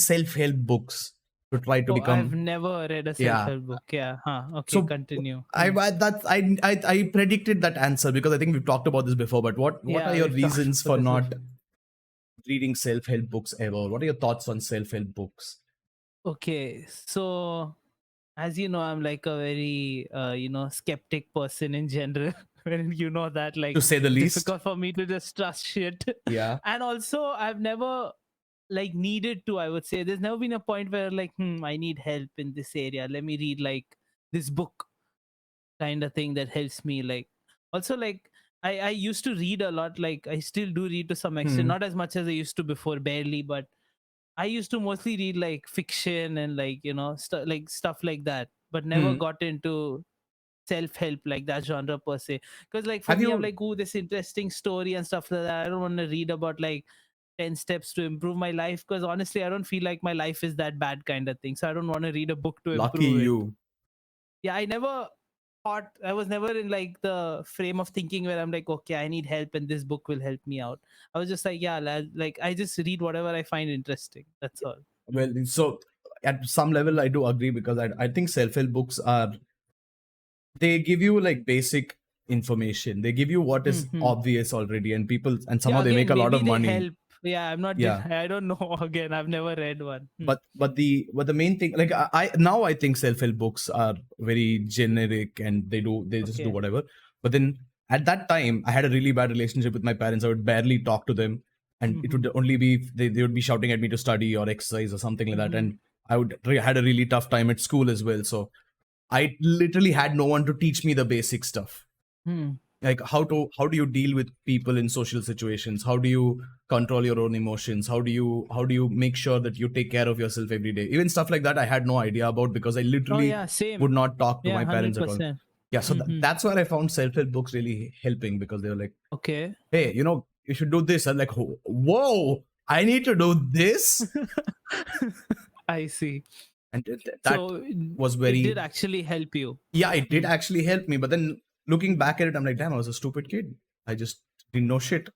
self-help books to try to become. I've never read a self-help book. Yeah. Okay, So continue. I predicted that answer because I think we've talked about this before. But what Yeah, are your we've talked reasons about for this not before. reading self-help books ever? What are your thoughts on self-help books? Okay, so as you know, I'm like a very skeptic person in general. When you know that, like, To say the it's least. difficult for me to just trust shit. Yeah. And also, I've never like needed to. I would say there's never been a point where like, I need help in this area. Let me read like this book, kind of thing that helps me. Like, also like. I used to read a lot, like I still do read to some extent, not as much as I used to before, barely, but I used to mostly read like fiction and like like stuff like that, but never Hmm. got into self-help like that genre per se. Because like for Have me, I'm you like, oh, this interesting story and stuff like that. I don't want to read about like 10 steps to improve my life, because honestly, I don't feel like my life is that bad kind of thing. So I don't want to read a book to lucky improve it. you? Yeah, I was never in like the frame of thinking where I'm like, okay, I need help and this book will help me out. I was just like, yeah, like I just read whatever I find interesting. That's all. Well, so at some level, I do agree because I think self-help books they give you like basic information. They give you what is Mm-hmm. obvious already, and somehow Yeah, they make again, a lot maybe of they money. help. Yeah, I'm not. Yeah. I don't know. Again, I've never read one. But the main thing, like I now I think self-help books are very generic and they just do Okay. whatever. But then at that time, I had a really bad relationship with my parents. I would barely talk to them, and it Mm-hmm. would only be they would be shouting at me to study or exercise or something like that, Mm-hmm. and I had a really tough time at school as well. So I literally had no one to teach me the basic stuff, Hmm. like how do you deal with people in social situations, how do you control your own emotions, how do you make sure that you take care of yourself every day. Even stuff like that I had no idea about because I Oh literally yeah, same. would not talk to Yeah, my parents at all. 100%. Yeah, so Mm-hmm. that's where I found self-help books really helping because they were like, Okay. hey, you should do this. I'm like, whoa, I need to do this. I see. And that So was it did very, actually help you. yeah, it did Hmm. actually help me. But then looking back at it, I'm like, damn, I was a stupid kid. I just didn't know shit.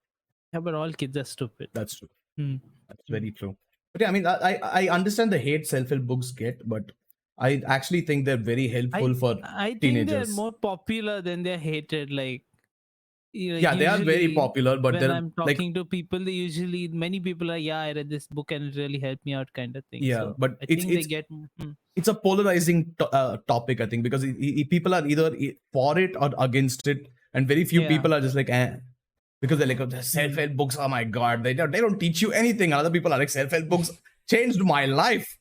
Yeah, but all kids are stupid. That's true. Hmm. That's very true. But yeah, I mean, I understand the hate self-help books get, but I actually think they're very I helpful for I think they're teenagers. more popular than they're hated. Like Yeah, they are very usually popular, but when they're I'm like, talking to people, they usually many people are, yeah, I read this book and it really helped me out, kind of thing. yeah, So but I it's think they it's get. it's a polarizing topic, I think, because people are either for it or against it, and very few Yeah. people are just like, eh, because they're like, oh, the Mm. self-help books, oh my god, they don't teach you anything. And other people are like, self-help books changed my life.